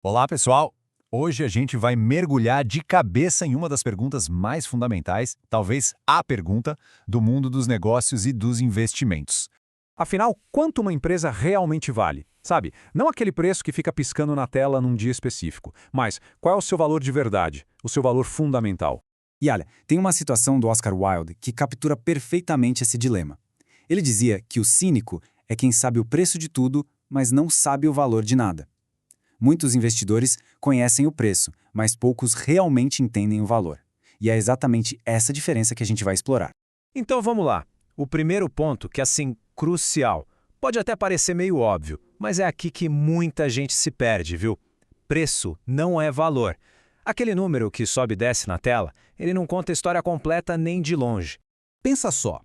Olá, pessoal! Hoje a gente vai mergulhar de cabeça em uma das perguntas mais fundamentais, talvez a pergunta, do mundo dos negócios e dos investimentos. Afinal, quanto uma empresa realmente vale? Sabe, não aquele preço que fica piscando na tela num dia específico, mas qual é o seu valor de verdade, o seu valor fundamental? E olha, tem uma situação do Oscar Wilde que captura perfeitamente esse dilema. Ele dizia que o cínico é quem sabe o preço de tudo, mas não sabe o valor de nada. Muitos investidores conhecem o preço, mas poucos realmente entendem o valor. E é exatamente essa diferença que a gente vai explorar. Então vamos lá. O primeiro ponto, que é assim, crucial, pode até parecer meio óbvio, mas é aqui que muita gente se perde, viu? Preço não é valor. Aquele número que sobe e desce na tela, ele não conta a história completa nem de longe. Pensa só,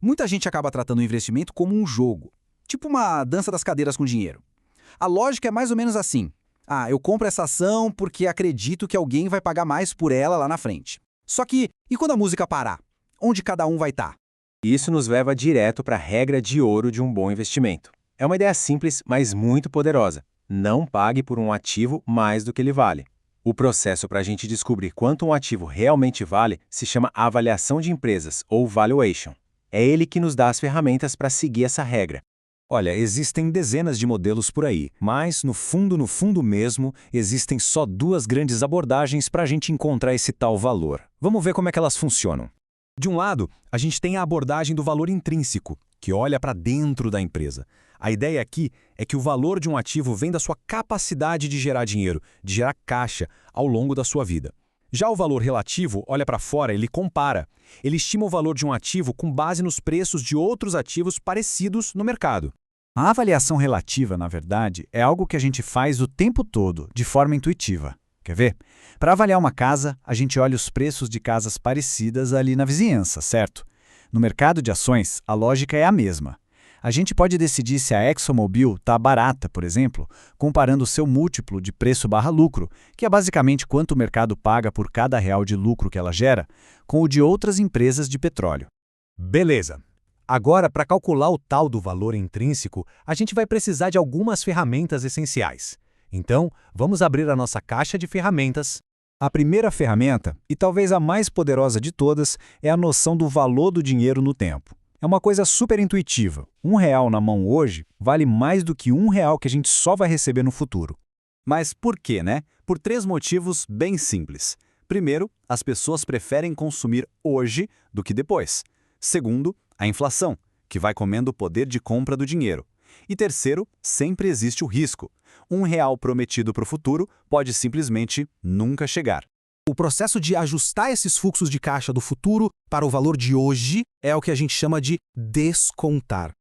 muita gente acaba tratando o investimento como um jogo, tipo uma dança das cadeiras com dinheiro. A lógica é mais ou menos assim. Eu compro essa ação porque acredito que alguém vai pagar mais por ela lá na frente. Só que, e quando a música parar? Onde cada um vai estar? Isso nos leva direto para a regra de ouro de um bom investimento. É uma ideia simples, mas muito poderosa. Não pague por um ativo mais do que ele vale. O processo para a gente descobrir quanto um ativo realmente vale se chama avaliação de empresas, ou valuation. É ele que nos dá as ferramentas para seguir essa regra. Olha, existem dezenas de modelos por aí, mas no fundo mesmo, existem só duas grandes abordagens para a gente encontrar esse tal valor. Vamos ver como é que elas funcionam. De um lado, a gente tem a abordagem do valor intrínseco, que olha para dentro da empresa. A ideia aqui é que o valor de um ativo vem da sua capacidade de gerar dinheiro, de gerar caixa ao longo da sua vida. Já o valor relativo olha para fora, ele compara. Ele estima o valor de um ativo com base nos preços de outros ativos parecidos no mercado. A avaliação relativa, na verdade, é algo que a gente faz o tempo todo, de forma intuitiva. Quer ver? Para avaliar uma casa, a gente olha os preços de casas parecidas ali na vizinhança, certo? No mercado de ações, a lógica é a mesma. A gente pode decidir se a ExxonMobil está barata, por exemplo, comparando o seu múltiplo de preço/lucro, que é basicamente quanto o mercado paga por cada real de lucro que ela gera, com o de outras empresas de petróleo. Beleza. Agora, para calcular o tal do valor intrínseco, a gente vai precisar de algumas ferramentas essenciais. Então, vamos abrir a nossa caixa de ferramentas. A primeira ferramenta, e talvez a mais poderosa de todas, é a noção do valor do dinheiro no tempo. É uma coisa super intuitiva. R$1 na mão hoje vale mais do que R$1 que a gente só vai receber no futuro. Mas por quê, né? Por 3 motivos bem simples. Primeiro, as pessoas preferem consumir hoje do que depois. Segundo, a inflação, que vai comendo o poder de compra do dinheiro. E terceiro, sempre existe o risco. R$1 prometido para o futuro pode simplesmente nunca chegar. O processo de ajustar esses fluxos de caixa do futuro para o valor de hoje é o que a gente chama de descontar.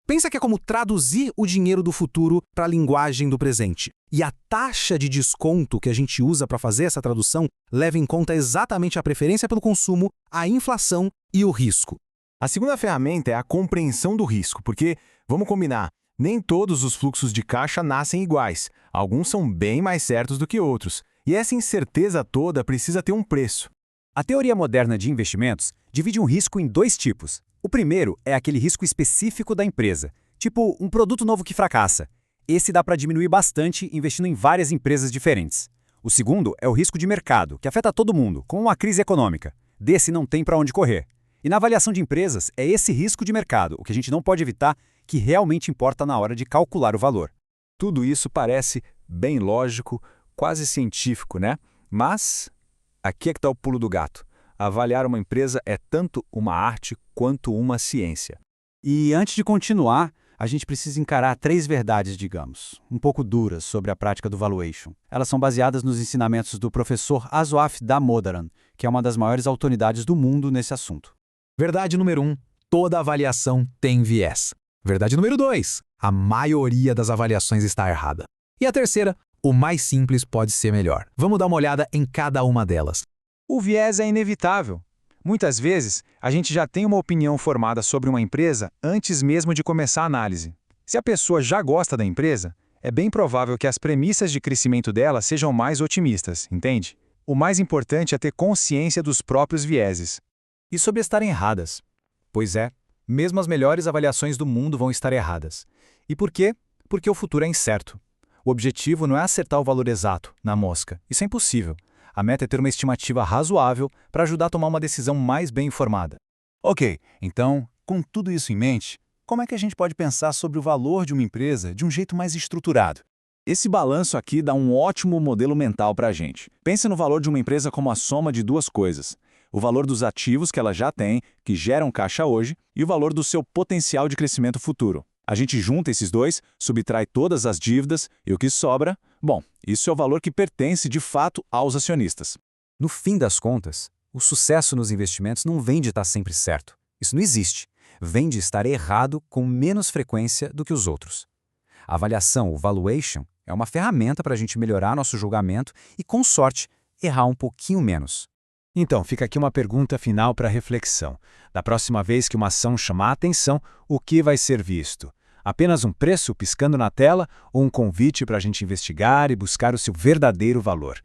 Pensa que é como traduzir o dinheiro do futuro para a linguagem do presente. E a taxa de desconto que a gente usa para fazer essa tradução leva em conta exatamente a preferência pelo consumo, a inflação e o risco. A segunda ferramenta é a compreensão do risco, porque, vamos combinar, nem todos os fluxos de caixa nascem iguais. Alguns são bem mais certos do que outros. E essa incerteza toda precisa ter um preço. A teoria moderna de investimentos divide um risco em 2 tipos. O primeiro é aquele risco específico da empresa, tipo um produto novo que fracassa. Esse dá para diminuir bastante investindo em várias empresas diferentes. O segundo é o risco de mercado, que afeta todo mundo, como uma crise econômica. Desse não tem para onde correr. E na avaliação de empresas, é esse risco de mercado, o que a gente não pode evitar, que realmente importa na hora de calcular o valor. Tudo isso parece bem lógico, quase científico, né? Mas aqui é que está o pulo do gato. Avaliar uma empresa é tanto uma arte quanto uma ciência. E antes de continuar, a gente precisa encarar 3 verdades, digamos, um pouco duras sobre a prática do valuation. Elas são baseadas nos ensinamentos do professor Aswath Damodaran, que é uma das maiores autoridades do mundo nesse assunto. Verdade número 1, toda avaliação tem viés. Verdade número 2, a maioria das avaliações está errada. E a terceira, o mais simples pode ser melhor. Vamos dar uma olhada em cada uma delas. O viés é inevitável. Muitas vezes, a gente já tem uma opinião formada sobre uma empresa antes mesmo de começar a análise. Se a pessoa já gosta da empresa, é bem provável que as premissas de crescimento dela sejam mais otimistas, entende? O mais importante é ter consciência dos próprios vieses. E sobre estarem erradas? Pois é, mesmo as melhores avaliações do mundo vão estar erradas. E por quê? Porque o futuro é incerto. O objetivo não é acertar o valor exato, na mosca. Isso é impossível. A meta é ter uma estimativa razoável para ajudar a tomar uma decisão mais bem informada. Ok, então, com tudo isso em mente, como é que a gente pode pensar sobre o valor de uma empresa de um jeito mais estruturado? Esse balanço aqui dá um ótimo modelo mental para a gente. Pense no valor de uma empresa como a soma de duas coisas. O valor dos ativos que ela já tem, que geram caixa hoje, e o valor do seu potencial de crescimento futuro. A gente junta esses dois, subtrai todas as dívidas e o que sobra, bom, isso é o valor que pertence de fato aos acionistas. No fim das contas, o sucesso nos investimentos não vem de estar sempre certo. Isso não existe. Vem de estar errado com menos frequência do que os outros. A avaliação, o valuation, é uma ferramenta para a gente melhorar nosso julgamento e, com sorte, errar um pouquinho menos. Então, fica aqui uma pergunta final para reflexão. Da próxima vez que uma ação chamar a atenção, o que vai ser visto? Apenas um preço piscando na tela ou um convite para a gente investigar e buscar o seu verdadeiro valor?